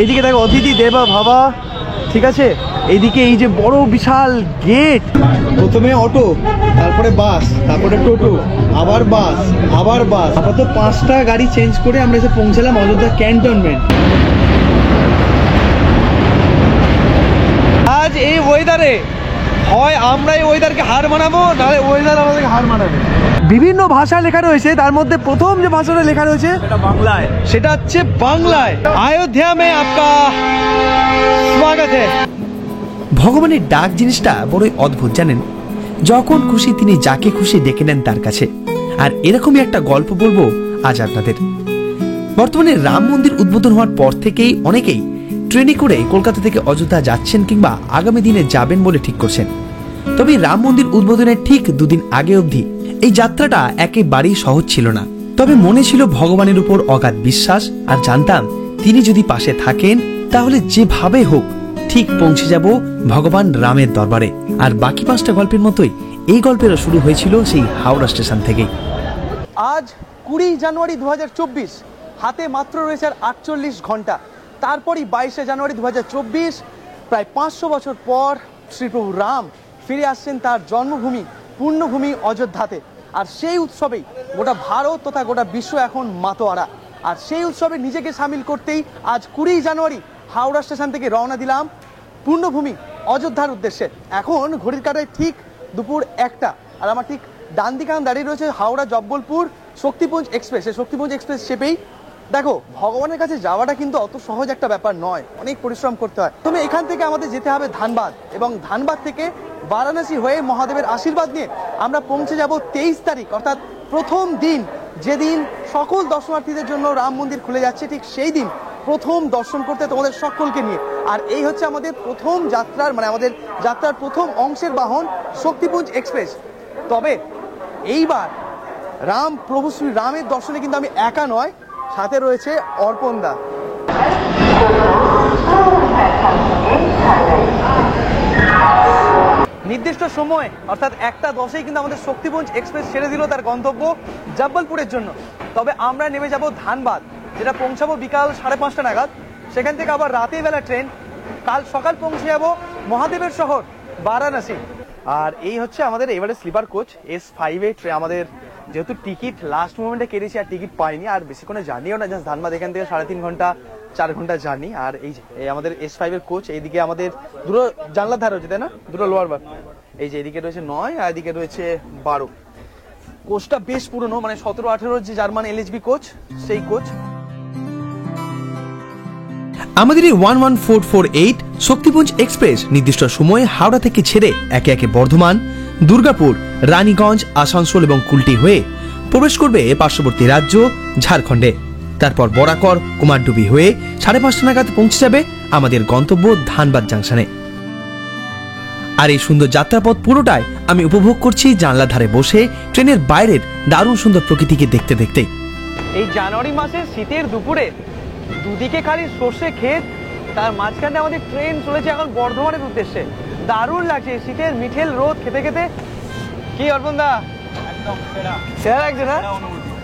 এইদিকে দেখো অতিথি দেবা ভাবা, ঠিক আছে। এইদিকে এই যে বড় বিশাল গেট, প্রথমে অটো, তারপরে বাস, তারপরে টোটো, আবার বাস, আবার বাস। আপাতত 5টা গাড়ি চেঞ্জ করে আমরা এসে পৌঁছালাম অযোধ্যা ক্যান্টনমেন্ট। আজ এই ওয়েদারে হয় আমরা এই ওয়েদারকে হার মানাবো, নাহলে ওয়েদার আমাদেরকে হার মানাবে। বিভিন্ন ভাষা লেখা রয়েছে, তার মধ্যে প্রথম যে ভাষাটা লেখা রয়েছে সেটা বাংলায়, সেটা হচ্ছে বাংলায়। অযোধ্যা মে আপকা স্বাগত হ্যায়। ভগবানের ডাক জিনিসটা বড়ই অদ্ভুত জানেন। যখন খুশি তিনি যাকে খুশি ডেকে নেন তার কাছে। আর এরকমই একটা গল্প বলবো আজ আপনাদের। বর্তমানে রাম মন্দির উদ্বোধন হওয়ার পর থেকেই অনেকেই ট্রেনে করে কলকাতা থেকে অযোধ্যা যাচ্ছেন কিংবা আগামী দিনে যাবেন বলে ঠিক করছেন। তবে রাম মন্দির উদ্বোধনের ঠিক দুদিন আগে অবধি এই যাত্রাটা একেবারেই সহজ ছিল না। তবে মনে ছিল ভগবানের উপর অগাধ বিশ্বাস, আর জানতাম তিনি যদি পাশে থাকেন তাহলে যেভাবে হোক ঠিক পৌঁছে যাব ভগবান রামের দরবারে। আর বাকি 5টা গল্পের মতোই এই গল্পেরও শুরু হয়েছিল সেই হাওড়া স্টেশন থেকেই। আজ 20 জানুয়ারি 2024, হাতে মাত্র রয়েছে আর 48 ঘন্টা। তারপরই 22শে জানুয়ারি 2024, প্রায় 500 বছর পর শ্রীপ্রভু রাম ফিরে আসছেন তার জন্মভূমি পূর্ণভূমি অযোধ্যাতে। আর সেই উৎসবেই গোটা ভারত তথা গোটা বিশ্ব এখন মাতোয়ারা। আর সেই উৎসবে নিজেকে সামিল করতেই আজ 20 জানুয়ারি হাওড়া স্টেশন থেকে রওনা দিলাম পূর্ণভূমি অযোধ্যার উদ্দেশ্যে। এখন ঘড়ির কাঁটায় ঠিক দুপুর 1টা, আর আমার ঠিক ডান দিকে দাঁড়িয়ে রয়েছে হাওড়া জব্বলপুর শক্তিপুঞ্জ এক্সপ্রেস। এই শক্তিপুঞ্জ এক্সপ্রেস চেপেই দেখো, ভগবানের কাছে যাওয়াটা কিন্তু অত সহজ একটা ব্যাপার নয়, অনেক পরিশ্রম করতে হয়। তবে এখান থেকে আমাদের যেতে হবে ধানবাদ, এবং ধানবাদ থেকে বারাণসী হয়ে মহাদেবের আশীর্বাদ নিয়ে আমরা পৌঁছে যাব 23 তারিখ, অর্থাৎ প্রথম দিন, যেদিন সকল দর্শনার্থীদের জন্য রাম মন্দির খুলে যাচ্ছে। ঠিক সেই দিন প্রথম দর্শন করতে তোমাদের সকলকে নিয়ে। আর এই হচ্ছে আমাদের প্রথম যাত্রার, মানে আমাদের যাত্রার প্রথম অংশের বাহন শক্তিপুঞ্জ এক্সপ্রেস। তবে এইবার প্রভু শ্রী রামের দর্শনে কিন্তু আমি একা নয়, সাথে রয়েছে অর্পণদা। নির্দিষ্ট সময় অর্থাৎ 1:10 কিন্তু আমাদের শক্তিপুঞ্জ এক্সপ্রেস ছেড়ে দিল তার গন্তব্য জব্বলপুরের জন্য। তবে আমরা নেমে যাব ধানবাদ, যেটা পৌঁছাবো বিকাল 5:30 নাগাদ। সেখান থেকে আবার রাতের বেলা ট্রেন, কাল সকাল পৌঁছে যাব মহাদেবের শহর বারাণসী। আর এই হচ্ছে আমাদের এবারে স্লিপার কোচ S5 ট্রেন। আমাদের যেহেতু টিকিট লাস্ট মোমেন্টে কেটেছি আর টিকিট পাইনি, আর বেশিক্ষণে জার্নিও না, জাস্ট ধানবাদ এখান থেকে 3.5 ঘন্টা 4 ঘন্টা জার্নি। আর এই যে আমাদের S5 কোচ, এইদিকে আমাদের দুটো জানলার ধার রয়েছে, তাই না, দুটো লোয়ার বার। এই যে এদিকে রয়েছে 9 আর এদিকে রয়েছে 12। কোচটা বেশ পুরনো, মানে 17-18 যে জার্মান LHB কোচ, সেই কোচ। আমাদের এই 11448 শক্তিপুঞ্জ এক্সপ্রেস নির্দিষ্ট সময়ে হাওড়া থেকে ছেড়ে একে একে বর্ধমান, দুর্গাপুর, রানীগঞ্জ, আসানসোল এবং কুলটি হয়ে প্রবেশ করবে পার্শ্ববর্তী রাজ্য ঝাড়খণ্ডে। তারপর বরাকর, কুমারডুবি হয়ে 5:30 নাগাদ পৌঁছে যাবে আমাদের গন্তব্য ধানবাদ জাংশনে। আর এই সুন্দর যাত্রাপথ পুরোটাই আমি উপভোগ করছি জানলার ধারে বসে, ট্রেনের বাইরের দারুণ সুন্দর প্রকৃতিকে দেখতে দেখতে। এই জানুয়ারি মাসের শীতের দুপুরে দুদিকে খালি সর্ষে ক্ষেত, তার মাঝখানে আমাদের ট্রেন চলেছে এখন বর্ধমানের উদ্দেশ্যে। দারুণ লাগছে শীতের মিঠেল রোদ খেতে খেতে। কি অর্পণদা, একদম সেরা লাগছে না?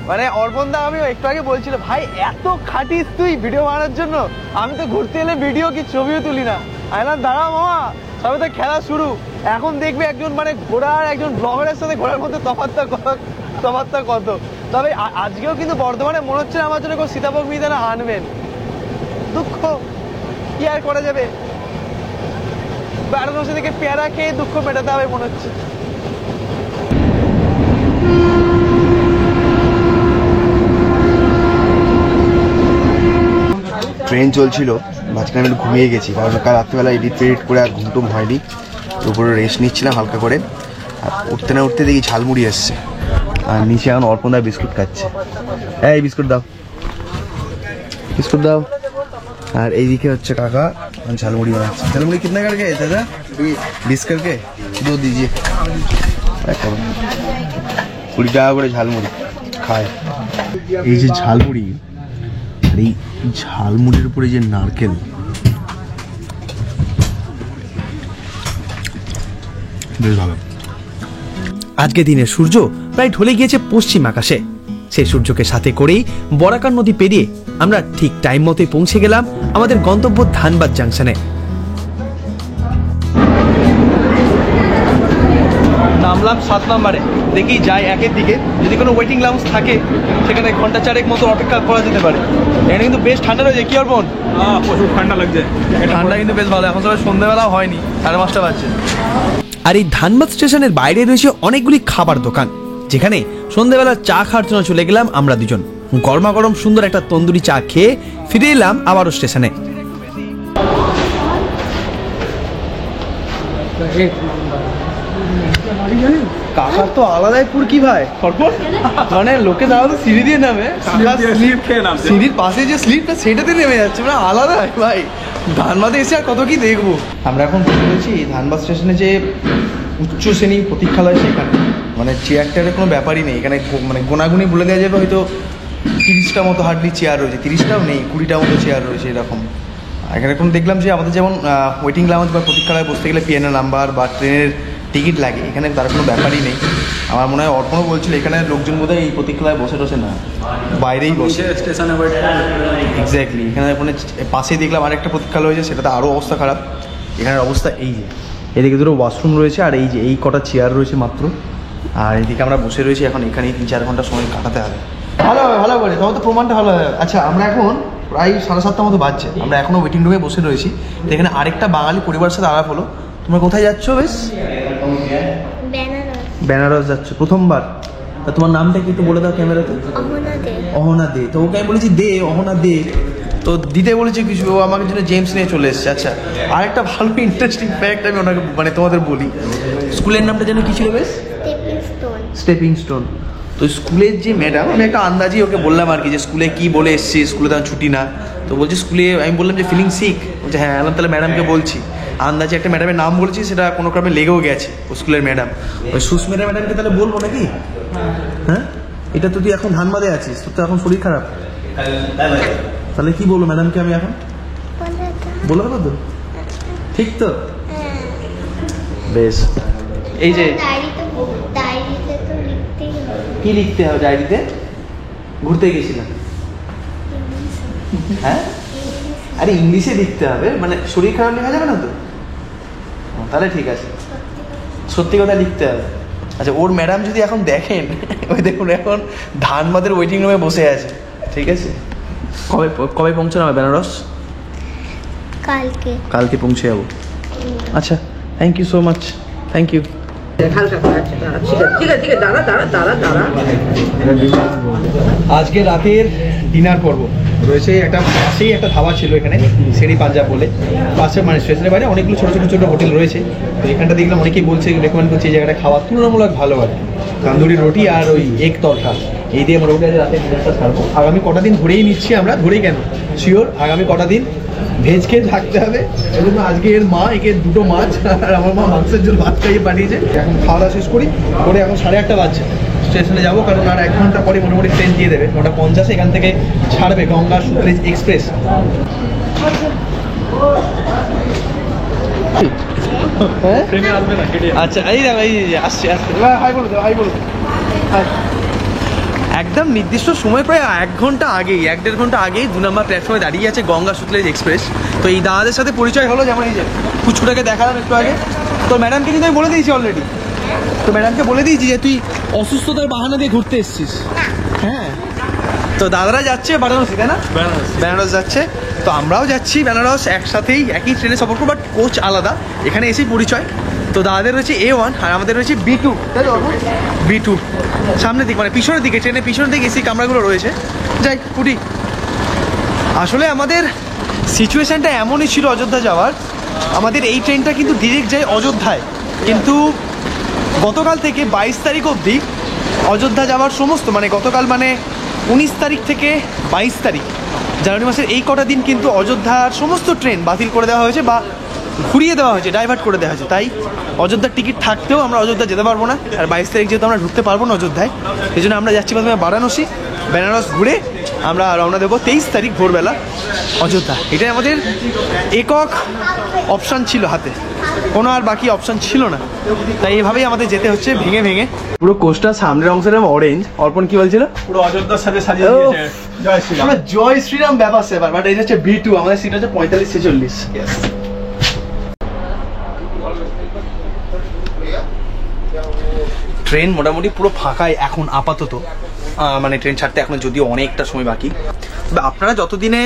মানে অর্পণদা আমি একটু আগে বলছিল, ভাই এত খাটিস তুই ভিডিও বানানোর জন্য, আমি তো ঘুরতে এলে ভিডিও কি ছবিও তুলি না। আয়না দাঁড়া মামা, সবে তো খেলা শুরু। এখন দেখবে একজন মানে ঘোড়ার, একজন ব্লগারের সাথে ঘোড়ার মধ্যে তফাৎটা কত। তবে আজকেও কিন্তু বর্ধমানে মনে হচ্ছে আমার জন্য কেউ সীতাভোগ মিহিদানা আনবেন। দুঃখ কি আর করা যাবে, বারাণসী থেকে পেয়ারা খেয়ে দুঃখ মেটাতে হবে মনে হচ্ছে। ট্রেন চলছিল, মাঝখানে আমি ঘুমিয়ে গেছি, কারণ কাল রাত্রিবেলা এডিট করে আর ঘুমটুম হয়নি। উপরে রেস্ট নিচ্ছিলাম হালকা করে, আর উঠতে না উঠতে দেখি ঝালমুড়ি এসছে, আর নিচে এখন অর্পণদা বিস্কুট খাচ্ছে। এই বিস্কুট দাও, বিস্কুট দাও। আর এইদিকে হচ্ছে কাকা ঝালমুড়ি বানাচ্ছে। ঝালমুড়ি কিতনা করকে দাদা? 20 करके 2 दीजिए। 20 টাকা করে ঝালমুড়ি খায়। এই যে ঝালমুড়ি, আর এই ঝালমুড়ির উপরে যে নারকেল, বেশ ভালো। আজকে দিনের সূর্য প্রায় ঢলে গিয়েছে পশ্চিম আকাশে। সেই সূর্যকে সাথে করেই বরাকার নদী পেরিয়ে আমরা ঠিক টাইম মতোই পৌঁছে গেলাম আমাদের গন্তব্য ধানবাদ জাংশনে। নামলাম 7 নম্বরে, দেখি যাই একের দিকে, যদি কোনো ওয়েটিং লাউঞ্জ থাকে সেখানে ঘন্টা 4 মতো অপেক্ষা করা যেতে পারে। এখানে কিন্তু বেশ ঠান্ডা রয়েছে, কি আর বোন? প্রচুর ঠান্ডা লাগছে, ঠান্ডা কিন্তু বেশ ভালো। এখন তো সন্ধ্যাবেলাও হয়নি, 5:30 বাজছে। আর এই ধানবাদ স্টেশনের বাইরে রয়েছে অনেকগুলি খাবার দোকান, যেখানে সন্ধ্যাবেলা চা খাওয়ার জন্য চলে গেলাম আমরা দুজন। গরমা গরম সুন্দর একটা তন্দুরি চা খেয়ে ফিরে এলাম আবারও স্টেশনে। কাকার তো আলাদাই পুরকি ভাই, মানে লোকে দাঁড়াতে সিঁড়ি দিয়ে নামে, স্লিপ খেয়ে নামছে। সিঁড়ির পাশে যে স্লিপটা সেটাতে নেমে যাচ্ছে, মানে আলাদা ভাই। ধানবাদে এসে আর কত কি দেখবো। আমরা এখন বলেছি ধানবাদ স্টেশনে যে উচ্চ শ্রেণী প্রতীক্ষালয়, সেখানে মানে চেয়ারটার কোনো ব্যাপারই নেই এখানে। মানে গোনাগুনি বলে দেওয়া যাবে হয়তো 30টা মতো হার্ডলি চেয়ার রয়েছে, 30টাও নেই, 20টা মতো চেয়ার রয়েছে এরকম। এখানে এখন দেখলাম যে আমাদের যেমন ওয়েটিং লাউঞ্জ বা প্রতীক্ষালয়ে বসতে গেলে পিএনআর নাম্বার বা ট্রেনের টিকিট লাগে, এখানে তার কোনো ব্যাপারই নেই। আমার মনে হয় অর্পণও বলছিল এখানে লোকজন বোধহয় এই প্রতীক্ষালয়ে বসে টসে না, বাইরেই বসে স্টেশনে এক্স্যাক্টলি। এখানে মানে পাশেই দেখলাম আরেকটা প্রতীক্ষালয় হয়েছে, সেটাতে আরও অবস্থা খারাপ। এখানের অবস্থা এই যে, এদিকে দুটো ওয়াশরুম রয়েছে আর এই যে এই কটা চেয়ার রয়েছে মাত্র। আর এদিকে আমরা বসে রয়েছি এখন, এখানেই 3-4 ঘন্টা সময় কাটাতে হবে। ভালো হবে, ভালো করে তবে তো প্রমাণটা ভালো হবে। আচ্ছা, আমরা এখন প্রায় 7:30 মতো বাজছে, আমরা এখনও ওয়েটিং রুমে বসে রয়েছি। তো এখানে আরেকটা বাঙালি পরিবারের সাথে আলাপ হলো। তোমরা কোথায় যাচ্ছ? বেশ বেনারস যাচ্ছ প্রথমবার? তা তোমার নামটা কি একটু বলে দাও ক্যামেরাতে। অহনা দে। তো ওকে আমি বলেছি দে, অহনা দে, তো দিতে বলেছে কিছু, ও আমাকে জন্য জেমস নিয়ে চলে এসছে। আচ্ছা, আরেকটা ভালো ইন্টারেস্টিং ফ্যাক্ট আমি ওনাকে মানে তোমাদের বলি। স্কুলের নামটা যেন কি ছিল? বেশ স্টেপিং স্টোন। তো স্কুলের যে ম্যাডাম, আমি একটা আন্দাজি ওকে বললাম আর কি, যে স্কুলে কি বলে এসছি, স্কুলে তো ছুটি না। তো বলছি স্কুলে, আমি বললাম যে ফিলিং সিক, বলছে হ্যাঁ। আলাম তাহলে ম্যাডামকে বলছি। আন্দাজে একটা ম্যাডামের নাম বলেছি, সেটা কোনো ক্রমে লেগেও গেছে, ও স্কুলের ম্যাডাম। ওই সুস্মিতা ম্যাডামকে তাহলে বলবো নাকি? হ্যাঁ, এটা তো তুই এখন ধানবাদে আছিস, তোর তো এখন শরীর খারাপ, তাহলে কি বলবো ম্যাডামকে আমি এখন? বলে দেবো তো? ঠিক তো? বেশ। এই যে কি লিখতে হবে ডায়েরিতে? ঘুরতে গেছিলাম। হ্যাঁ, আরে ইংলিশে লিখতে হবে, মানে শরীর খারাপ লেখা যাবে না তো? তাহলে ঠিক আছে, সত্যি কথা লিখতে হবে। আচ্ছা, ওর ম্যাডাম যদি এখন দেখেন, ওই দেখুন এখন ধানবাদের ওয়েটিং রুমে বসে আছে। ঠিক আছে, কবে কবে পৌঁছানো হবে বেনারস? কালকে পৌঁছে যাবো। আচ্ছা, thank you so much, thank you. আজকে রাতের ডিনার পর্ব রয়েছে। একটা পাশেই একটা ধাবা ছিল এখানে, শেরি পাঞ্জাব বলে, পাশে মানে স্টেশনের বাইরে অনেকগুলো ছোটো ছোটো ছোটো হোটেল রয়েছে। তো এখানটা দেখলাম অনেকেই বলছে, রেকমেন্ড করছে এই জায়গাটা খাওয়া তুলনামূলক ভালো আর কি। তান্দুরি রুটি আর ওই এগ তরকা, এই দিয়ে মোটামুটি আজ রাতের ডিনারটা ছাড়বো। আগামী কটা দিন ধরেই নিচ্ছি আমরা, ধরেই কেন শিওর আগামী কটা দিন ভেজ খেয়ে থাকতে হবে। ওই জন্য আজকে এর মা একে 2টো মাছ আর আমার মা মাংসের জন্য ভাত খাইয়ে পাঠিয়েছে। এখন খাওয়া দাওয়া শেষ করি, করে এখন 8:30 বাজছে, স্টেশনে যাবো, কারণ আর 1 ঘন্টা পরে মোটামুটি ট্রেন দিয়ে দেবে। 9:50 এখান থেকে ছাড়বে গঙ্গা সুতলেজ এক্সপ্রেস। আচ্ছা, এই আসছে আসছে, হাই বলো, হাই বলো, হাই। একদম নির্দিষ্ট সময় প্রায় 1 ঘন্টা আগেই, 1-1.5 ঘন্টা আগেই 2 নম্বর প্ল্যাটফর্মে দাঁড়িয়ে আছে গঙ্গা সুতলেজ এক্সপ্রেস। তো এই দাদাদের সাথে পরিচয় হলো, যেমন এই যে কুচকুটাকে দেখালাম একটু আগে। তো ম্যাডামকে কিন্তু আমি বলে দিয়েছি অলরেডি, তো ম্যাডামকে বলে দিয়েছি যে তুই অসুস্থতার বাহানা দিয়ে ঘুরতে এসেছিস। হ্যাঁ, তো দাদারা যাচ্ছে বারাণসী, তাই না? বেনারস যাচ্ছে, তো আমরাও যাচ্ছি বেনারস একসাথেই, একই ট্রেনে সফর করবো, বাট কোচ আলাদা। এখানে এসেই পরিচয়। তো দাদাদের রয়েছে A1 আর আমাদের রয়েছে B2, তাই তো? B2 সামনের দিকে, মানে পিছনের দিকে, ট্রেনের পিছনের দিকে এসি কামরাগুলো রয়েছে। যাই উঠি। আসলে আমাদের সিচুয়েশানটা এমনই ছিল অযোধ্যা যাওয়ার, আমাদের এই ট্রেনটা কিন্তু ডিরেক্ট যায় অযোধ্যায়, কিন্তু গতকাল থেকে 22 তারিখ অবধি অযোধ্যা যাওয়ার সমস্ত, মানে গতকাল মানে 19 তারিখ থেকে 22 তারিখ জানুয়ারি মাসের এই কটা দিন কিন্তু অযোধ্যার সমস্ত ট্রেন বাতিল করে দেওয়া হয়েছে বা ঘুরিয়ে দেওয়া হয়েছে, ডাইভার্ট করে দেওয়া হয়েছে। তাই অযোধ্যার টিকিট থাকতেও আমরা অযোধ্যা যেতে পারবো না। আর 22 তারিখ যেহেতু আমরা ঢুকতে পারবো না অযোধ্যায়, এই জন্য আমরা যাচ্ছি প্রথমে বারাণসী, বেনারস ঘুরে আমরা রওনা দেবো 23 তারিখ ভোরবেলা অযোধ্যা। এটাই আমাদের একক অপশান ছিল হাতে, কোনো আর বাকি অপশান ছিল না, তাই এইভাবেই আমাদের যেতে হচ্ছে ভেঙে ভেঙে। পুরো কোস্টার সামনের অংশের অরেঞ্জ। অর্পণ কি বলছিল? পুরো অযোধ্যার সাথে সাজিয়ে দিয়েছে জয় শ্রীরাম। আমরা জয় শ্রীরাম ব্যাপার সেবার, বাট এটা হচ্ছে B2, আমাদের সিট হচ্ছে 45-46। ট্রেন মোটামুটি পুরো ফাঁকাই এখন আপাতত, মানে ট্রেন ছাড়তে এখন যদিও অনেকটা সময় বাকি। তবে আপনারা যতদিনে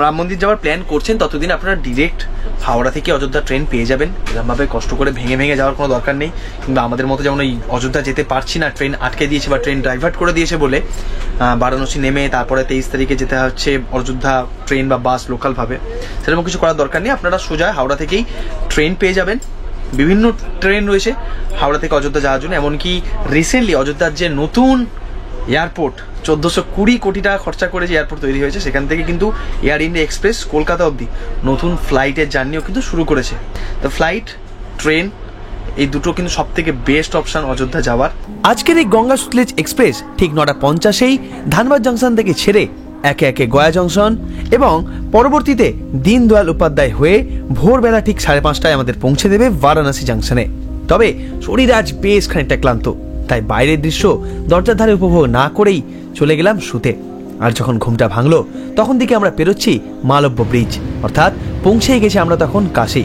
রাম মন্দির যাওয়ার প্ল্যান করছেন ততদিন আপনারা ডিরেক্ট হাওড়া থেকে অযোধ্যা ট্রেন পেয়ে যাবেন। এরকমভাবে কষ্ট করে ভেঙে ভেঙে যাওয়ার কোনো দরকার নেই। কিংবা আমাদের মতো যেমন ওই অযোধ্যা যেতে পারছি না, ট্রেন আটকে দিয়েছে বা ট্রেন ডাইভার্ট করে দিয়েছে বলে বারাণসী নেমে তারপরে 23 তারিখে যেতে হচ্ছে অযোধ্যা ট্রেন বা বাস লোকালভাবে, সেরকম কিছু করার দরকার নেই। আপনারা সোজা হাওড়া থেকেই ট্রেন পেয়ে যাবেন। বিভিন্ন ট্রেন রয়েছে হাওড়া থেকে অযোধ্যা যাওয়ার জন্য। এমনকি রিসেন্টলি অযোধ্যার যে নতুন এয়ারপোর্ট 1420 কোটি টাকা খরচা করে যে এয়ারপোর্ট তৈরি হয়েছে, সেখান থেকে কিন্তু এয়ার ইন্ডিয়া এক্সপ্রেস কলকাতা অবধি নতুন ফ্লাইটের জার্নিও কিন্তু শুরু করেছে। তো ফ্লাইট, ট্রেন এই দুটো কিন্তু সব থেকে বেস্ট অপশন অযোধ্যা যাওয়ার। আজকের এই গঙ্গা সুতলেজ এক্সপ্রেস ঠিক 9:50-এই ধানবাদ জংশন থেকে ছেড়ে একে একে গয়া জংশন এবং পরবর্তীতে দীনদয়াল উপাধ্যায় হয়ে ভোরবেলা ঠিক 5:30টায় আমাদের পৌঁছে দেবে বারাণসী জংশনে। তবে শরীর আজ বেশ খানিকটা ক্লান্ত, তাই বাইরের দৃশ্য দরজার ধারে উপভোগ না করেই চলে গেলাম শুতে। আর যখন ঘুমটা ভাঙলো তখন দিকে আমরা পেরোচ্ছি মালব্য ব্রিজ, অর্থাৎ পৌঁছেই গেছি আমরা তখন কাশী।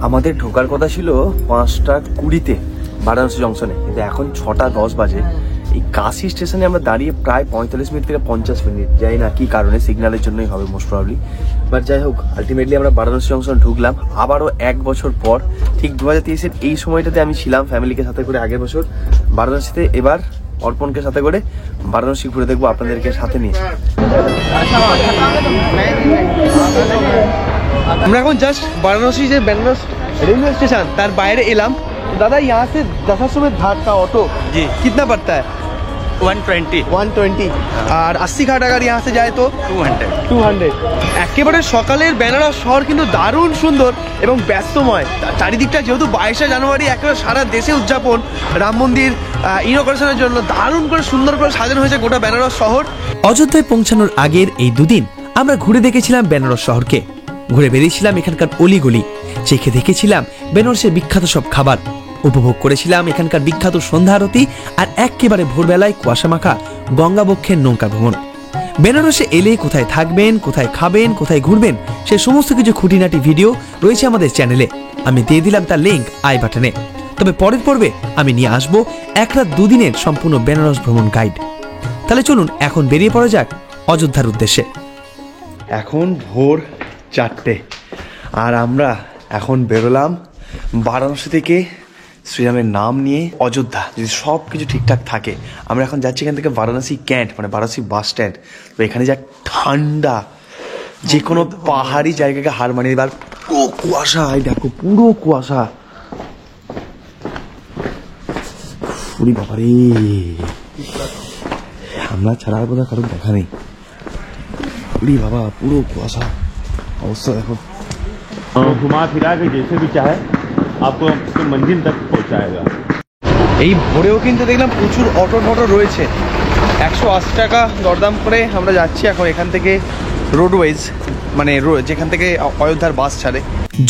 আমাদের ঢোকার কথা ছিল 5:20-তে বারাণসী জংশনে, কিন্তু এখন 6:10 বাজে। এই কাশী স্টেশনে আমরা দাঁড়িয়ে প্রায় 45 মিনিট থেকে 50 মিনিট, যাই না কি কারণে, সিগন্যালের জন্যই হবে মোস্ট প্রবাবলি। বাট যাই হোক, আলটিমেটলি আমরা বারাণসী জংশন ঢুকলাম। আবারও 1 বছর পর, ঠিক 2023-এর এই সময়টাতে আমি ছিলাম ফ্যামিলিকে সাথে করে আগের বছর বারাণসীতে। এবার অর্পণকে সাথে করে বারাণসী ঘুরে দেখবো আপনাদেরকে সাথে নিয়ে। আমরা এখন জাস্ট বারাণসী যে বেনারস रेलवे स्टेशन तार বাইরে এলাম। दादा यहाँ से दशाश्वमेध घाट का ऑटो जी कितना पड़ता है? 120 আর 80 ঘাট अगर यहाँ से जाए तो 200। একেবারে সকালের বেনারস শহর কিন্তু দারুণ সুন্দর এবং ব্যস্তময়। চারিদিকটা যেহেতু 22শে জানুয়ারি একেবারে সারা দেশে উদযাপন রাম মন্দির ইনঅগ্রেশনের জন্য, দারুণ করে সুন্দর করে সাজানো হয়েছে গোটা বেনারস শহর। অযোধ্যায় পৌঁছানোর আগের এই দুদিন আমরা ঘুরে দেখেছিলাম বেনারস শহরকে, ঘুরে বেরিয়েছিলাম এখানকার অলিগলি, চেখে দেখেছিলাম বেনারসের বিখ্যাত সব খাবার, উপভোগ করেছিলাম এখানকার বিখ্যাত সন্ধ্যা আরতি আর একেবারে ভোরবেলায় কুয়াশা মাখা গঙ্গাবক্ষের নৌকা ভ্রমণ। বেনারসে এলে কোথায় থাকবেন, কোথায় খাবেন, কোথায় ঘুরবেন, সে সমস্ত কিছু খুঁটিনাটি ভিডিও রয়েছে আমাদের চ্যানেলে। আমি দিয়ে দিলাম তার লিঙ্ক আই বাটনে। তবে পরের পর্বে আমি নিয়ে আসবো 1 রাত 2 দিনের সম্পূর্ণ বেনারস ভ্রমণ গাইড। তাহলে চলুন এখন বেরিয়ে পড়া যাক অযোধ্যার উদ্দেশ্যে। এখন ভোর 4টে আর আমরা এখন বেরোলাম বারাণসী থেকে শ্রীরামের নাম নিয়ে অযোধ্যা। যদি সব কিছু ঠিকঠাক থাকে আমরা এখন যাচ্ছি এখান থেকে বারাণসী ক্যান্ট, মানে বারাণসী বাস স্ট্যান্ড। তো এখানে যা ঠান্ডা, যে কোনো পাহাড়ি জায়গাকে হার মানিয়ে দেবার। পুরো কুয়াশা, এই দেখো পুরো কুয়াশা। পুরি বাবারে, আমরা ছাড়া আর বোধহয় কারণ দেখা নেই। পুরি বাবা, পুরো কুয়াশা অবস্থা দেখো। घुमा फिरा के जैसे भी चाहे आपको मंजिल तक पहुंचाएगा। এই ভোরেও কিন্তু দেখলাম প্রচুর অটো টটো রয়েছে। 180 টাকা দরদাম করে আমরা যাচ্ছি এখন এখান থেকে রোডওয়েজ, মানে যেখান থেকে অযোধ্যার বাস ছাড়ে।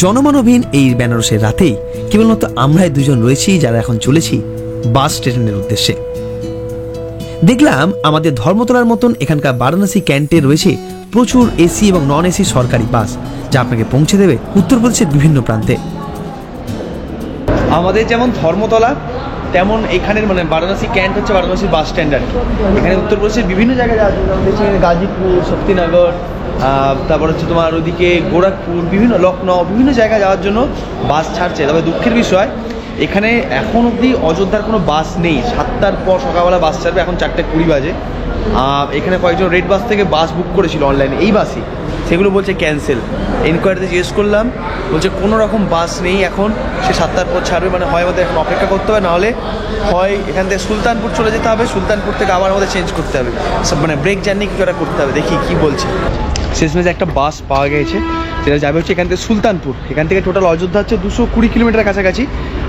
জনমানবহীন এই বেনারসের রাতেই কেবলমাত্র আমরাই দুজন রয়েছি যারা এখন চলেছি বাস স্টেশনের উদ্দেশ্যে। দেখলাম আমাদের ধর্মতলার মতন এখানকার বারাণসী ক্যান্টে রয়েছে প্রচুর এসি এবং নন এসি সরকারি বাস, যা আপনাকে পৌঁছে দেবে উত্তরপ্রদেশের বিভিন্ন প্রান্তে। আমাদের যেমন ধর্মতলা তেমন এখানের মানে বারাণসী ক্যান্ট হচ্ছে বারাণসী বাস স্ট্যান্ড আর কি। এখানে উত্তরপ্রদেশের বিভিন্ন জায়গায় যাওয়ার জন্য গাজীপুর, শক্তিনগর, তারপর হচ্ছে তোমার ওইদিকে গোরখপুর, বিভিন্ন লখনৌ, বিভিন্ন জায়গায় যাওয়ার জন্য বাস ছাড়ছে। তবে দুঃখের বিষয় এখানে এখন অবধি অযোধ্যার কোনো বাস নেই। 7টার পর সকালবেলা বাস ছাড়বে, এখন 4:20 বাজে। এখানে কয়েকজন রেড বাস থেকে বাস বুক করেছিল অনলাইনে এই বাসই, সেগুলো বলছে ক্যান্সেল। এনকোয়ারিতে জিজ্ঞেস করলাম, বলছে কোনো রকম বাস নেই এখন, সে 7টার পর ছাড়বে। মানে হয় আমাদের এখন অপেক্ষা করতে হবে, নাহলে হয় এখান থেকে সুলতানপুর চলে যেতে হবে, সুলতানপুর থেকে আবার আমাদের চেঞ্জ করতে হবে, সব মানে ব্রেক জার্নি কি করে করতে হবে, দেখি কি বলছে। শেষমেশ একটা বাস পাওয়া গেছে, যেটা যাবে হচ্ছে এখান থেকে সুলতানপুর। এখান থেকে টোটাল অযোধ্যা হচ্ছে 220 কিলোমিটার কাছাকাছি,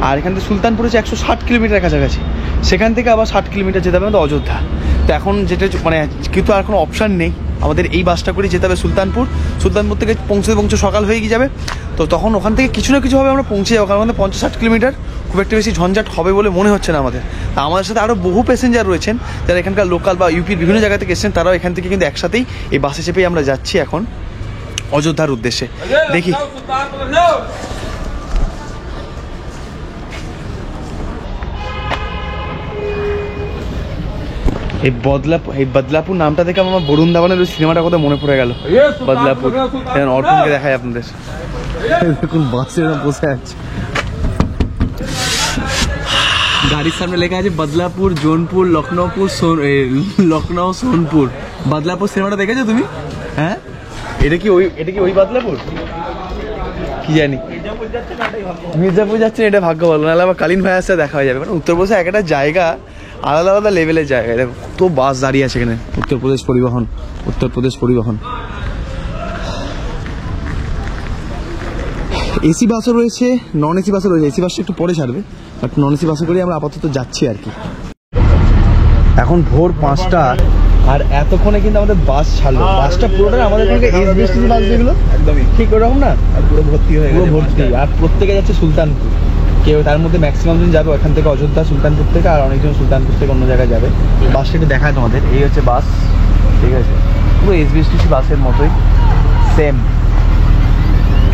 আর এখান থেকে সুলতানপুর হচ্ছে 160 কিলোমিটার কাছাকাছি। সেখান থেকে আবার 60 কিলোমিটার যেতে হবে আমাদের অযোধ্যা। তো এখন যেটা মানে কিন্তু আর কোনো অপশান নেই, আমাদের এই বাসটা করে যেতে হবে সুলতানপুর। সুলতানপুর থেকে পৌঁছতে সকাল হয়ে গিয়ে যাবে। তো তখন ওখান থেকে কিছু না কিছুভাবে আমরা পৌঁছে যাবো, কারণ আমাদের 50-60 কিলোমিটার খুব একটা বেশি ঝঞ্ঝাট হবে বলে মনে হচ্ছে না আমাদের। তা আমাদের সাথে আরও বহু প্যাসেঞ্জার রয়েছেন যারা এখানকার লোকাল বা ইউপির বিভিন্ন জায়গা থেকে এসেছেন, তারাও এখান থেকে কিন্তু একসাথেই এই বাসে চেপেই আমরা যাচ্ছি এখন অযোধ্যার উদ্দেশ্যে। দেখি এই বদলাপুর নামটা দেখে আমার বরুণ ধাওয়ানের ওই সিনেমাটা কথা মনে পড়ে গেল, বদলাপুর। অর্পণকে দেখায় আপনাদের, দেখুন বাসে বসে আছে, গাড়ির সামনে লেখা আছে বদলাপুর, জোনপুর, লখনৌ, সোনপুর। বদলাপুর সিনেমাটা দেখেছো তুমি? হ্যাঁ, এটা কি ওই বদলাপুর? কি জানি, মির্জাপুর যাচ্ছেন, এটা ভাগ্য ভালো, নাহলে আবার কালীন ভাইয়ের সাথে দেখা হয়ে যাবে। মানে উত্তরপ্রদেশে একটা জায়গা আলাদা আলাদা লেভেলের জায়গা। দেখো কত বাস দাঁড়িয়ে আছে এখানে, উত্তরপ্রদেশ পরিবহন। এসি বাসও রয়েছে, নন এসি বাসও রয়েছে। এসি বাসটা একটু পরে ছাড়বে, বাট নন এসি বাসে করে আমরা আপাতত যাচ্ছি আর কি। এখন ভোর 5টা, আর এতক্ষণে কিন্তু আমাদের বাস ছাড়লো। বাসটা পুরোটা আমাদের এখানে এসবিএসটিসি বাস যেগুলো একদমই ঠিক ওরকম না, আর পুরো ভর্তি হয়ে গেছে, ভর্তি। আর প্রত্যেকে যাচ্ছে সুলতানপুর, কেউ তার মধ্যে ম্যাক্সিমাম জন যাবে ওখান থেকে অযোধ্যা, সুলতানপুর থেকে, আর অনেকজন সুলতানপুর থেকে অন্য জায়গায় যাবে। বাসটা একটু দেখায় তোমাদের, এই হচ্ছে বাস, ঠিক আছে, পুরো এসবিএসটিসি বাসের মতোই সেম।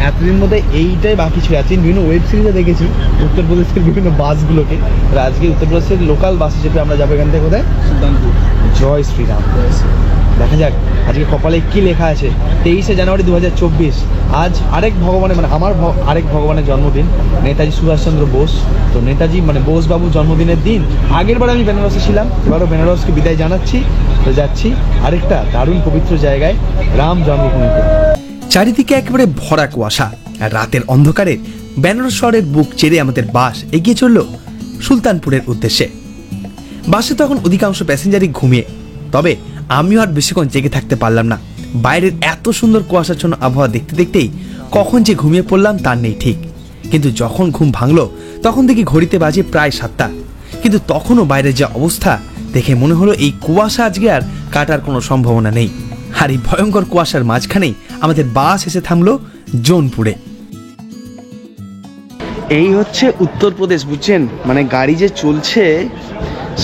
এতদিন মধ্যে এইটাই বাকি ছিল। এতদিন বিভিন্ন ওয়েব সিরিজে দেখেছি উত্তরপ্রদেশের বিভিন্ন বাসগুলোকে, আজকে উত্তরপ্রদেশের লোকাল বাসে চেপে আমরা যাবো এখান থেকে কোথায়, সুলতানপুর। জয় শ্রীরাম। দেখা যাক আজকে কপালে কি লেখা আছে। 23শে জানুয়ারি 2024, আজ আরেক ভগবানের মানে আমার আরেক ভগবানের জন্মদিন, নেতাজি সুভাষচন্দ্র বোস। তো নেতাজি মানে বোসবাবুর জন্মদিনের দিন। আগের বার আমি বেনারসে ছিলাম, এবারও বেনারসকে বিদায় জানাচ্ছি। তো যাচ্ছি আরেকটা দারুণ পবিত্র জায়গায়, রাম জন্মভূমিতে। চারিদিকে একেবারে ভরা কুয়াশা, আর রাতের অন্ধকারে বেনারস শহরের বুক চেড়ে আমাদের বাস এগিয়ে চলল সুলতানপুরের উদ্দেশ্যে। বাসে তখন অধিকাংশ প্যাসেঞ্জারই ঘুমিয়ে, তবে আমিও আর বেশিক্ষণ জেগে থাকতে পারলাম না। বাইরের এত সুন্দর কুয়াশাচ্ছন্ন আবহাওয়া দেখতে দেখতেই কখন যে ঘুমিয়ে পড়লাম তার নেই ঠিক। কিন্তু যখন ঘুম ভাঙলো তখন দেখি ঘড়িতে বাজে প্রায় 7টা, কিন্তু তখনও বাইরের যে অবস্থা দেখে মনে হলো এই কুয়াশা আজকে আর কাটার কোনো সম্ভাবনা নেই। আর এই ভয়ঙ্কর কুয়াশার মাঝখানেই আমাদের বাস এসে থামলো জোনপুরে। এই হচ্ছে উত্তরপ্রদেশ, বুঝছেন, মানে গাড়ি যে চলছে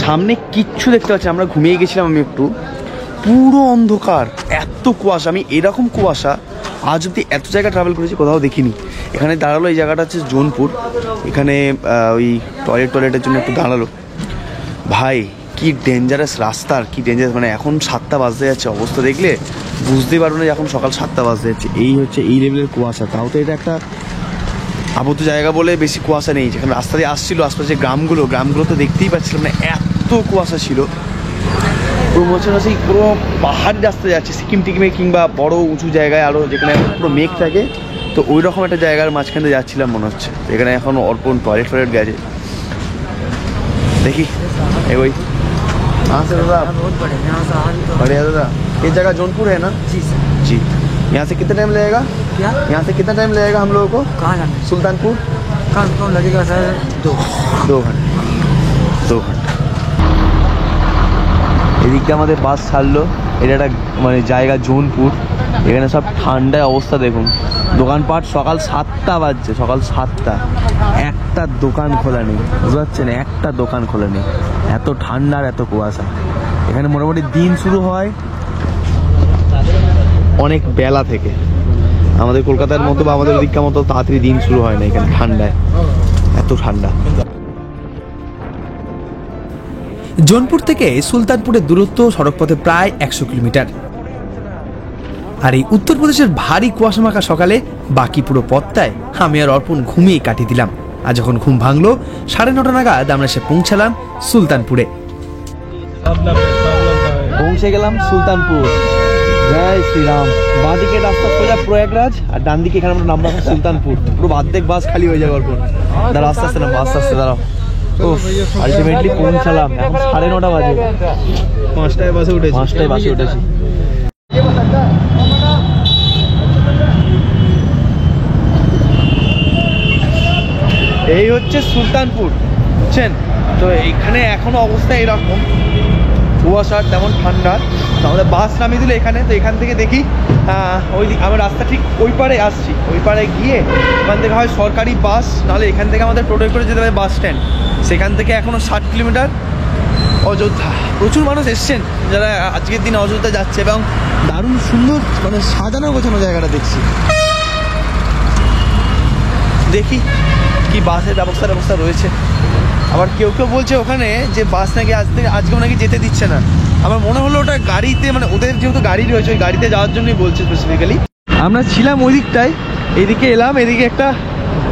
সামনে কিচ্ছু দেখতে পাচ্ছি। আমরা ঘুমিয়ে গেছিলাম, আমি একটু, পুরো অন্ধকার, এত কুয়াশা। আমি এরকম কুয়াশা আজ অব্দি এত জায়গা ট্রাভেল করেছি কোথাও দেখিনি। এখানে দাঁড়ালো, এই জায়গাটা হচ্ছে জোনপুর, এখানে ওই টয়লেটের জন্য একটু দাঁড়ালো। ভাই কি ডেঞ্জারাস রাস্তা, আর কি ডেঞ্জারাস, মানে এখন 7টা বাজতে যাচ্ছে, অবস্থা দেখলে বুঝতেই পারবো না যে এখন সকাল 7টা বাজতে যাচ্ছে। এই হচ্ছে এই লেভেলের কুয়াশা। তাও তো এটা একটা আবদ্ধ জায়গা বলে বেশি কুয়াশা নেই। যেখানে রাস্তা দিয়ে আসছিল আশপাশে গ্রামগুলো তো দেখতেই পাচ্ছিলাম না, এত কুয়াশা ছিল। পুরো মনে হচ্ছে সেই পুরো পাহাড়ি রাস্তা যাচ্ছে, সিকিম টিকিমে কিংবা বড় উঁচু জায়গায় আরও যেখানে পুরো মেঘ থাকে, তো ওই রকম একটা জায়গার মাঝখানে যাচ্ছিলাম মনে হচ্ছে। এখানে এখন অর্পণ টয়লেট গেছে, देखी ए वही कहाँ से दादा आप? बढ़िया दादा। ये जगह जौनपुर है ना? जी सर। जी, यहाँ से कितना टाइम लगेगा? क्या यहाँ से कितना टाइम लगेगा हम लोगों को? कहाँ जाना? सुल्तानपुर। कम से कम लगेगा सर 2 घंटे। এদিকটা আমাদের বাস ছাড়লো। এটা একটা মানে জায়গা জোনপুর, এখানে সব ঠান্ডায় অবস্থা দেখুন। দোকানপাট সকাল 7টা বাজছে, সকাল 7টা, একটা দোকান খোলা নেই, বুঝতে পারছেন, একটা দোকান খোলা নেই, এত ঠান্ডা আর এত কুয়াশা। এখানে মোটামুটি দিন শুরু হয় অনেক বেলা থেকে, আমাদের কলকাতার মতো বা আমাদের ওদিককার মতো তাড়াতাড়ি দিন শুরু হয় না এখানে, ঠান্ডায়, এত ঠান্ডা। জোনপুর থেকে সুলতানপুরের দূরত্ব সড়কপথে প্রায় 100 কিলোমিটার। আর এই উত্তরপ্রদেশের ভারী কুয়াশা মাখা সকালে বাকি পুরো পথটায় আমি আর অর্পণ ঘুমিয়ে কাটিয়ে দিলাম। আর যখন ঘুম ভাঙলো 9:30 নাগাদ আমরা এসে পৌঁছালাম সুলতানপুরে। পৌঁছে গেলাম সুলতানপুর। জয় শ্রীরাম। বাঁ দিকে রাস্তা সোজা প্রয়াগরাজ, আর ডান দিকে এখানে আমরা নামলাম সুলতানপুর। পুরো অর্ধেক বাস খালি হয়ে যাবে অর্পণ। দাঁড়া, আস্তে আস্তে নামো, আস্তে আস্তে দাঁড়াও। আলটিমেটলি পৌঁছালাম, এখন 9:30 বাজে। 5টায় বাসে উঠেছি। এই হচ্ছে সুলতানপুর, বুঝছেন? তো এইখানে এখনো অবস্থা এরকম, কুয়াশা তেমন ঠান্ডা। তো আমাদের বাস নামিয়ে দিল এখানে। তো এখান থেকে দেখি ওই আমার রাস্তা ঠিক ওই পারে আসছি, ওই পারে গিয়ে ওখান থেকে হয় সরকারি বাস, নাহলে এখান থেকে আমাদের টোটোয় করে যেতে হবে বাস স্ট্যান্ড। সেখান থেকে এখনও 60 কিলোমিটার অযোধ্যা। প্রচুর মানুষ এসছেন যারা আজকের দিনে অযোধ্যা যাচ্ছে, এবং দারুণ সুন্দর মানে সাজানো গোছানো জায়গাটা দেখছি। দেখি কি বাসের ব্যবস্থা রয়েছে। আবার কেউ কেউ বলছে ওখানে যে বাস নাকি আজকেও নাকি যেতে দিচ্ছে না। আমার মনে হলো ওটা গাড়িতে, মানে ওদের যেহেতু গাড়ি রয়েছে ওই গাড়িতে যাওয়ার জন্যই বলছে স্পেসিফিক্যালি। আমরা ছিলাম ওই দিকটায়, এদিকে এলাম, এদিকে একটা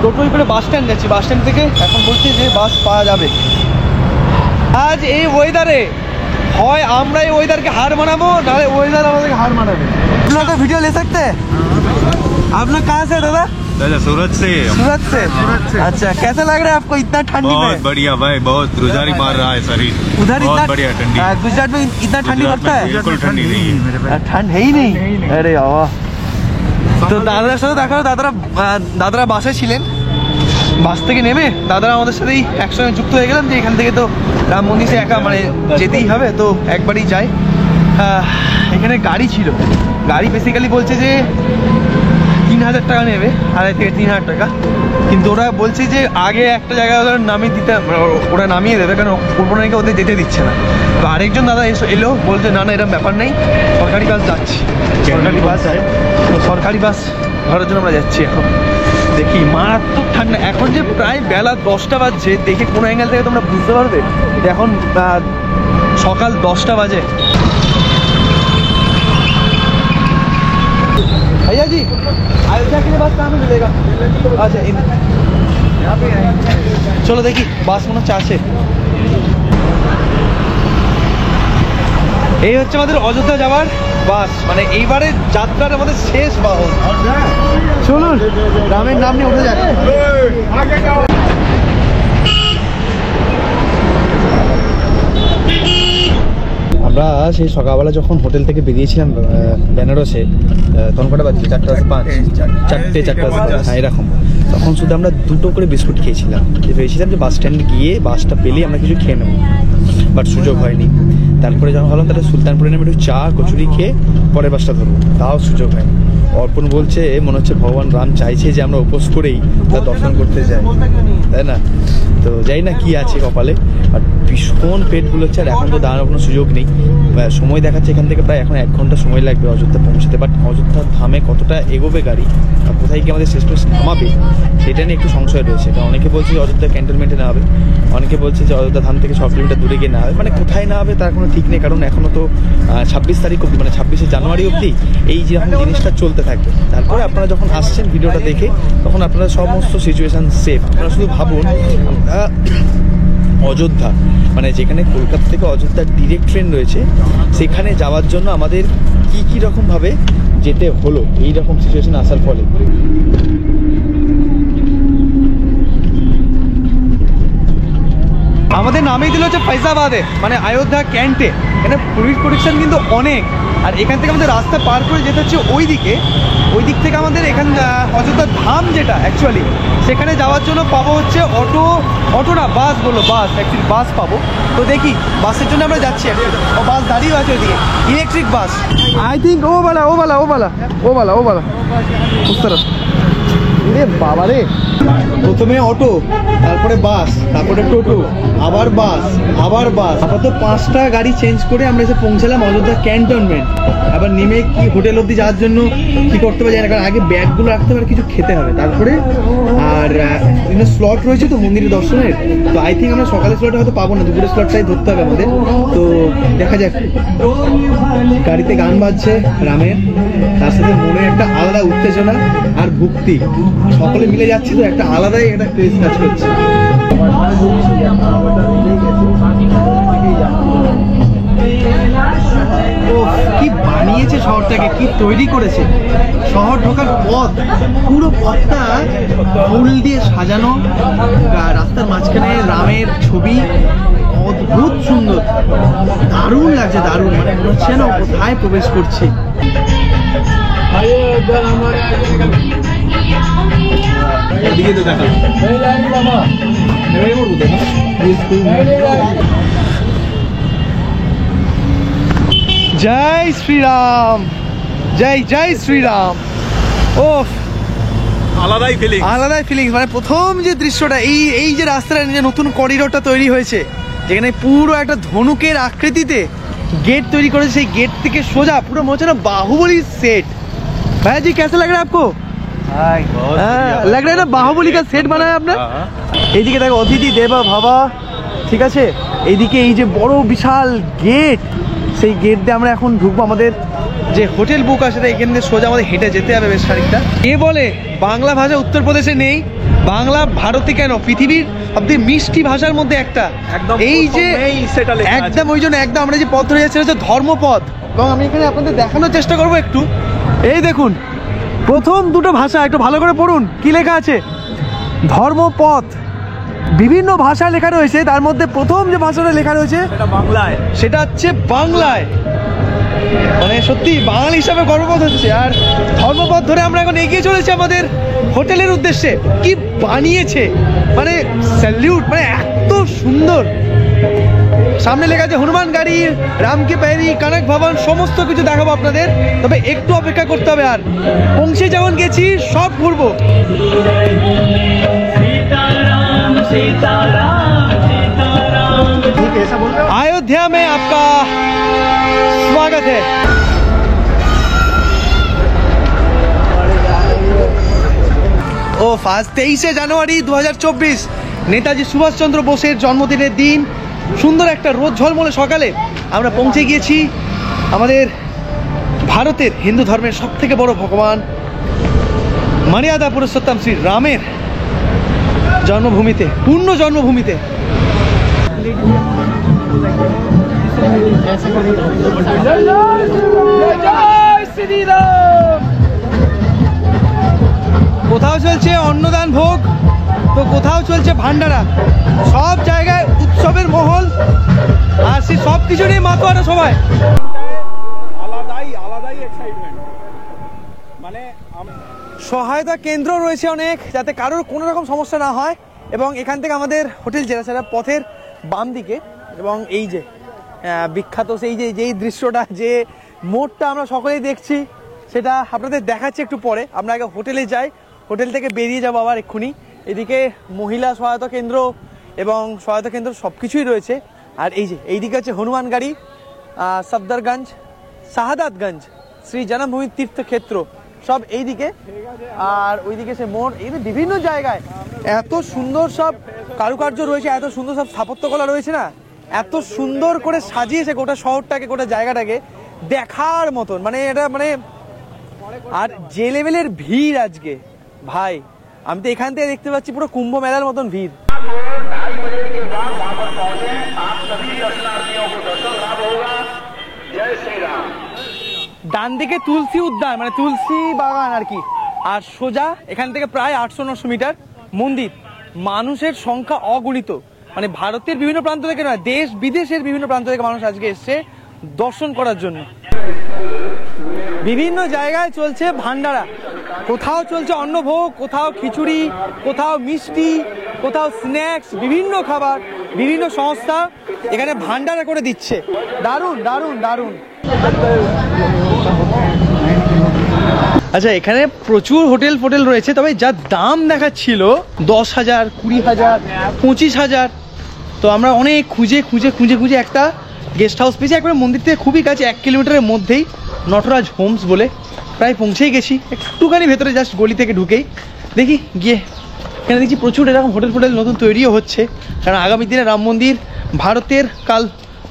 টোটোই করে বাস স্ট্যান্ড যাচ্ছি। বাস স্ট্যান্ড থেকে এখন বলছে যে বাস পাওয়া যাবে। আজ এই ওয়েদারে হয় আমরা এই ওয়েদারকে হার মানাবো, নাহলে ওয়েদার আমাদেরকে হার মানাবে। আপনার তো ভিডিও লে सकते हैं? आप लोग कहाँ से दादा? दादा सूरत से। सूरत से। अच्छा, कैसा लग रहा है आपको इतना ठंडी में? बहुत बढ़िया भाई, बहुत गुजारी मार रहा है शरीर। उधर बहुत इतना बढ़िया ठंडी। गुजरात में इतना ठंडी गुजरात लगता में है? बिल्कुल ठंडी नहीं है। ठंड है ही नहीं। अरे वाह। তো দাদার সাথে দেখা হলো, দাদারা বাসে ছিলেন। বাস থেকে নেমে দাদারা আমাদের সাথেই একসঙ্গে যুক্ত হয়ে গেলাম যে এখান থেকে তো রাম মন্দির সে একা মানে যেতেই হবে, তো একবারই যাই। এখানে গাড়ি ছিল, গাড়ি বেসিক্যালি বলছে যে 3000 টাকা নেবে, 2,500 থেকে 3000 টাকা। কিন্তু ওরা বলছে যে আগে একটা জায়গায় ওরা নামিয়ে দিতে, ওরা নামিয়ে দেবে, কারণ ওপরে নাকি ওদের যেতে দিচ্ছে না। তো আরেকজন দাদা এলো, বলছে না না এরকম ব্যাপার নেই, সরকারি বাস যাচ্ছি। সরকারি বাস ধরার জন্য আমরা যাচ্ছি এখন। দেখি মারাত্মক ঠান্ডা। এখন যে প্রায় বেলা 10টা বাজছে, দেখে কোনো অ্যাঙ্গেল থেকে তোমরা বুঝতে পারবে এখন সকাল 10টা বাজে। भैया जी अयोध्या के लिए बस कहाँ पे मिलेगा? अच्छा चलो देखी বাস মনে হচ্ছে আছে। এই হচ্ছে আমাদের অযোধ্যা যাওয়ার বাস, মানে এইবারে যাত্রার আমাদের শেষ বাহন। চলুন রামের নাম নিয়ে উঠে যাক। আমরা সেই সকালবেলা যখন হোটেল থেকে বেরিয়েছিলাম বেনারসে, তখন কটা বাজছে? 4:05, 4:05, হ্যাঁ এরকম। তখন শুধু আমরা 2টো করে বিস্কুট খেয়েছিলাম, ভেবেছিলাম যে বাস স্ট্যান্ডে গিয়ে বাসটা পেলেই আমরা কিছু খেয়ে নেবো, বাট সুযোগ হয়নি। তারপরে যখন ভাবলাম তাহলে সুলতানপুরে নেমে একটু চা কচুরি খেয়ে পরের বাসটা ধরবো, তাও সুযোগ হয়নি। অর্পণ বলছে মনে হচ্ছে ভগবান রাম চাইছে যে আমরা উপোস করেই তার দর্শন করতে যাই, তাই না? তো যাই না কি আছে কপালে, আর ভীষণ পেট বুলোচ্ছে। আর এখন তো দাঁড়ানোর কোনো সুযোগ নেই, সময় দেখাচ্ছে এখান থেকে প্রায় এখন 1 ঘন্টা সময় লাগবে অযোধ্যা পৌঁছতে। বাট অযোধ্যার ধামে কতটা এগোবে গাড়ি আর কোথায় গিয়ে আমাদের শেষ পর্যন্ত নামাবে সেটা নিয়ে একটু সংশয় রয়েছে। কারণ অনেকে বলছে যে অযোধ্যা ক্যান্টনমেন্টে না হবে, অনেকে বলছে যে অযোধ্যা ধাম থেকে 6 কিলোমিটার দূরে গিয়ে না হবে। মানে কোথায় না হবে তার কোনো ঠিক নেই, কারণ এখনও তো 26 তারিখ অবধি, মানে 26শে জানুয়ারি অবধি এই যেরকম জিনিসটা চলতে থাকবে। তারপরে আপনারা যখন আসছেন ভিডিওটা দেখে, তখন আপনারা সমস্ত সিচুয়েশান সেফ। আপনারা শুধু ভাবুন অযোধ্যা, মানে যেখানে কলকাতা থেকে অযোধ্যার ডিরেক্ট ট্রেন রয়েছে, সেখানে যাওয়ার জন্য আমাদের কী রকমভাবে যেতে হলো এই রকম সিচুয়েশন আসার ফলে। আমাদের নামেই দিল হচ্ছে ফৈজাবাদে, মানে অযোধ্যা ক্যান্টে। এখানে পুলিশ প্রোটেকশন কিন্তু অনেক। আর এখান থেকে আমাদের রাস্তা পার করে যেতে হচ্ছে ওই দিক থেকে আমাদের এখান অযোধ্যা ধাম যেটা অ্যাকচুয়ালি, সেখানে যাওয়ার জন্য পাবো হচ্ছে অটো না বাস, অ্যাকচুয়ালি বাস পাবো। তো দেখি বাসের জন্য আমরা যাচ্ছি। ও বাস দাঁড়িয়ে আছে ওইদিকে, ইলেকট্রিক বাস আই থিঙ্ক। ও বালা বুঝতে পারো রে বাবা রে। প্রথমে অটো, তারপরে বাস, তারপরে টোটো, আবার বাস। আপাতত 5টা গাড়ি চেঞ্জ করে আমরা এসে পৌঁছালাম অযোধ্যা ক্যান্টনমেন্ট। আবার নেমে কি হোটেল অবধি যাওয়ার জন্য কি করতে হবে জানি না, কারণ আগে ব্যাগগুলো রাখতে হবে আর কিছু খেতে হবে তারপরে। আর স্লট রয়েছে তো মন্দিরের দর্শনের, তো আই থিঙ্ক আমরা সকালের স্লটে হয়তো পাবো না, দুপুরের স্লটটাই ধরতে হবে আমাদের। তো দেখা যাক। গাড়িতে গান বাজছে রামের, তার সাথে মনে একটা আলাদা উত্তেজনা আর ভক্তি, সকলে মিলে যাচ্ছি তো একটা আলাদাই একটা ক্রেজ কাজ করছে। কি বানিয়েছে শহরটাকে, কি তৈরি করেছে। শহর ঢোকার পথ, পুরো পথটা ফুল দিয়ে সাজানো, রাস্তার মাঝখানে রামের ছবি, অদ্ভুত সুন্দর, দারুণ লাগছে, দারুণ। মানে মনে হচ্ছে না কোথায় প্রবেশ করছি। জয় শ্রীরাম, জয় জয় শ্রীরাম। ও আলাদাই ফিলিং। আলাদাই ফিলিংস। মানে প্রথম যে দৃশ্যটা, এই যে রাস্তাটা, যে নতুন করিডোরটা তৈরি হয়েছে, যেখানে পুরো একটা ধনুকের আকৃতিতে गेट तैयारी করেছে, সেই गेट থেকে সোজা পুরো মনে হচ্ছে না बाहुबली सेट। भाई जी कैसा लग रहा है आपको? लग रहा है ना बाहुबली का सेट बना है आपने। এইদিকে দেখো অতিথি দেবা ভাবা, ঠিক আছে। এইদিকে এই যে বড় বিশাল গেট, সেই গেট দিয়ে আমরা এখন ঢুকবো। আমাদের যে হোটেল বুক আছে এখান দিয়ে সোজা আমাদের হেঁটে যেতে হবে বেশ খানিকটা। কে বলে বাংলা ভাষা উত্তরপ্রদেশে নেই? বাংলা ভারতে কেন, পৃথিবীর সবথেকে মিষ্টি ভাষার মধ্যে একটা। এই যে একদম ওই জন্য একদম আমরা যে পথ ধরে যাচ্ছি হচ্ছে ধর্মপথ, এবং আমি এখানে আপনাদের দেখানোর চেষ্টা করবো একটু। এই দেখুন প্রথম দুটো ভাষা একটু ভালো করে পড়ুন, কি লেখা আছে? ধর্মপথ। বিভিন্ন ভাষা লেখা রয়েছে, তার মধ্যে প্রথম যে ভাষাটা লেখা রয়েছে বাংলায়, সেটা হচ্ছে বাংলায়। মানে সত্যি বাঙালি হিসাবে গর্ববোধ হচ্ছে। আর ধর্মপথ ধরে আমরা এখন এগিয়ে চলেছি আমাদের হোটেলের উদ্দেশ্যে। কি বানিয়েছে, মানে স্যালিউট, মানে এত সুন্দর। সামনে লেখা আছে হনুমান গাড়ি, রাম কি প্যারি, কনক ভবন, সমস্ত কিছু দেখাবো আপনাদের। তবে একটু অপেক্ষা করতে হবে, আর পৌঁছে যেমন গেছি সব ঘুরবো। अयोध्या में आपका स्वागत है। ও আজ 23শে জানুয়ারি 2024, নেতাজি সুভাষচন্দ্র বোসের জন্মদিনের দিন। সুন্দর একটা রোদ ঝলমলে সকালে আমরা পৌঁছে গিয়েছি আমাদের ভারতের হিন্দু ধর্মের সব থেকে বড় ভগবান মর্যাদা পুরুষোত্তম শ্রী রামের জন্মভূমিতে, পূর্ণ জন্মভূমিতে। কোথাও চলছে অন্নদান ভোগ, তো কোথাও চলছে ভান্ডারা। সব জায়গায় উৎসবের মহল, আর সে সব কিছু নিয়ে মাতোয়ারা সবাই। আলাদাই এক্সাইটমেন্ট। মানে সহায়তা কেন্দ্র রয়েছে অনেক, যাতে কারোর কোনো রকম সমস্যা না হয়। এবং এখান থেকে আমাদের হোটেল জেলাছাড়া পথের বাম দিকে, এবং এই যে বিখ্যাত সেই যেই দৃশ্যটা, যে মোড়টা আমরা সকলেই দেখছি, সেটা আপনাদের দেখাচ্ছি একটু পরে। আমরা আগে হোটেলে যাই, হোটেল থেকে বেরিয়ে যাবো আবার এক্ষুনি। এদিকে মহিলা সহায়তা কেন্দ্র এবং সহায়তা কেন্দ্র সব কিছুই রয়েছে। আর এই যে এইদিকে আছে হনুমান গাড়ি, সফদরগঞ্জ, শাহাদাতগঞ্জ, শ্রী জন্মভূমি তীর্থক্ষেত্র, সব এইদিকে। আর ওইদিকে সে মোড়। এই বিভিন্ন জায়গায় এত সুন্দর সব কারুকার্য রয়েছে, এত সুন্দর সব স্থাপত্যকলা রয়েছে না, এত সুন্দর করে সাজিয়েছে গোটা শহরটাকে, গোটা জায়গাটাকে, দেখার মতন। মানে এটা মানে, আর যে লেভেলের ভিড় আজকে ভাই, আমি তো এখান থেকে দেখতে পাচ্ছি পুরো কুম্ভ মেলার মতন ভিড়। ডান দিকে তুলসী উদ্যান, মানে তুলসী বাগান আর কি। আর সোজা এখান থেকে প্রায় 800-900 মিটার মন্দির। মানুষের সংখ্যা অগণিত, মানে ভারতের বিভিন্ন প্রান্ত থেকে নয়, দেশ বিদেশের বিভিন্ন প্রান্ত থেকে মানুষ আজকে এসছে দর্শন করার জন্য। বিভিন্ন জায়গায় চলছে ভান্ডারা, কোথাও চলছে অন্নভোগ, কোথাও খিচুড়ি, কোথাও মিষ্টি, কোথাও স্ন্যাক্স, বিভিন্ন খাবার, বিভিন্ন সংস্থা এখানে ভান্ডারা করে দিচ্ছে। দারুণ দারুণ দারুণ। আচ্ছা, এখানে প্রচুর হোটেল ফোটেল রয়েছে, তবে যা দাম দেখাচ্ছিল 10,000, 20,000, 25,000। তো আমরা অনেক খুঁজে খুঁজে খুঁজে খুঁজে একটা গেস্ট হাউস পেয়েছি একবারে মন্দির থেকে খুবই কাছে, 1 কিলোমিটারের মধ্যেই, নটরাজ হোমস বলে। প্রায় পৌঁছেই গেছি, একটুখানি ভেতরে জাস্ট গলি থেকে ঢুকেই দেখি গিয়ে। এখানে দেখছি প্রচুর এরকম হোটেল ফোটেল নতুন তৈরিও হচ্ছে, কারণ আগামী দিনে রাম মন্দির ভারতের, কাল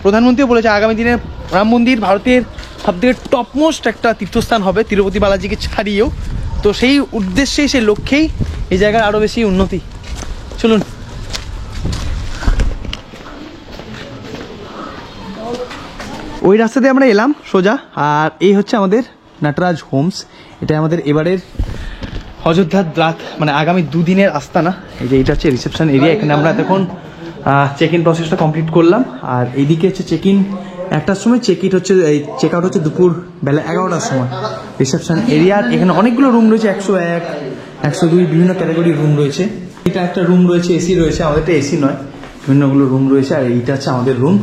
প্রধানমন্ত্রীও বলেছে আগামী দিনে রাম মন্দির ভারতের সবথেকে টপমোস্ট একটা তীর্থস্থান হবে, তিরুপতি বালাজিকে ছাড়িয়েও। তো সেই উদ্দেশ্যেই, সেই লক্ষ্যেই এই জায়গার আরও বেশি উন্নতি। চলুন। ওই রাস্তা দিয়ে আমরা এলাম সোজা, আর এই হচ্ছে আমাদের নটরাজ হোমস। এটা আমাদের এবারের অযোধ্যার রাত, মানে আগামী 2 দিনের আস্তানা। এই যে এটা হচ্ছে রিসেপশন এরিয়া, এখানে আমরা তখন চেক ইন প্রসেসটা কমপ্লিট করলাম। আর এইদিকে হচ্ছে চেক ইন 1টার সময়, চেক আউট হচ্ছে দুপুর বেলা 11টার সময়। রিসেপশন এরিয়ার এখানে অনেকগুলো রুম রয়েছে, 101, 102 বিভিন্ন ক্যাটাগরির রুম রয়েছে। এটা একটা রুম রয়েছে, এসি রয়েছে, আমাদেরটা এসি নয়, বিভিন্নগুলো রুম রয়েছে। আর এইটা হচ্ছে আমাদের রুম।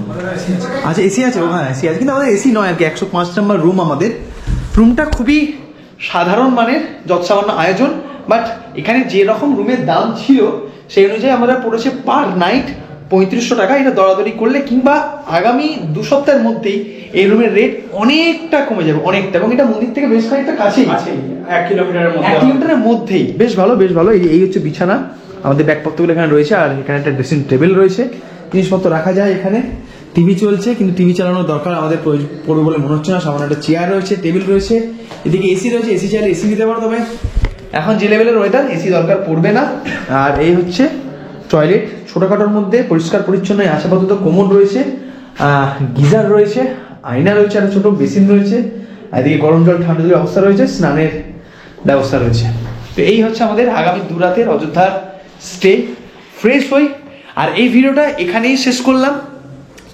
আচ্ছা এসি আছে, হ্যাঁ এসি আছে, কিন্তু আমাদের এসি নয় আর কি। 105 নম্বর রুম আমাদের। রুমটা খুবই সাধারণ মানের, যৎসামান্য আয়োজন, বাট এখানে যে রকম রুমের দাম ছিল সেই অনুযায়ী আমরা পড়েছে পার নাইট 3500 টাকা। এটা দরাদরি করলে কিংবা আগামী 2 সপ্তাহের মধ্যেই এই রুমের রেট অনেকটা কমে যাবে, অনেকটা। এবং এটা মন্দির থেকে বেশ খানিকটা কাছেই, 1 কিলোমিটারের মধ্যে। 1 কিলোমিটারের মধ্যেই। বেশ ভালো, বেশ ভালো। এই হচ্ছে বিছানা, আমাদের ব্যাগপত্রগুলো এখানে রয়েছে। আর এখানে একটা ড্রেসিং টেবিল রয়েছে, জিনিসপত্র রাখা যায় এখানে। টিভি চলছে, কিন্তু টিভি চালানোর দরকার আমাদের পড়বে বলে মনে হচ্ছে না। সামান্য একটা চেয়ার রয়েছে, টেবিল রয়েছে, এদিকে এসি রয়েছে। এসি চাইলে এসি নিতে পারো, তবে এখন যে লেভেলের ওয়েদার এসি দরকার পড়বে না। আর এই হচ্ছে টয়লেট, ছোটখাটোর মধ্যে পরিষ্কার পরিচ্ছন্ন আছে। আপাতত কোমোড রয়েছে, গিজার রয়েছে, আয়না রয়েছে, আর ছোট বেসিন রয়েছে। আর এদিকে গরম জল ঠান্ডা জলের ব্যবস্থা রয়েছে, স্নানের ব্যবস্থা রয়েছে। তো এই হচ্ছে আমাদের আগামী 2 রাতের অযোধ্যার স্টে। ফ্রেশ হই, আর এই ভিডিওটা এখানেই শেষ করলাম।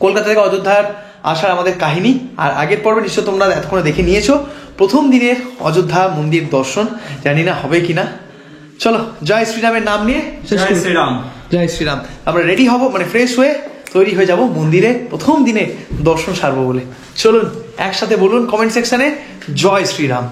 কলকাতা থেকে অযোধ্যার আসার আমাদের কাহিনী। আর আগের পর্বে নিশ্চয় তোমরা এতক্ষণে দেখে নিয়েছো প্রথম দিনের অযোধ্যা মন্দির দর্শন। জানি না হবে কিনা। চলো জয় শ্রীরামের নাম নিয়ে শেষ জয় করি। শ্রীরাম। জয় শ্রীরাম। আমরা রেডি হব, মানে ফ্রেশ হয়ে তৈরি হয়ে যাব মন্দিরে প্রথম দিনে দর্শন সারবো বলে। চলুন একসাথে বলুন কমেন্ট সেকশনে জয় শ্রীরাম।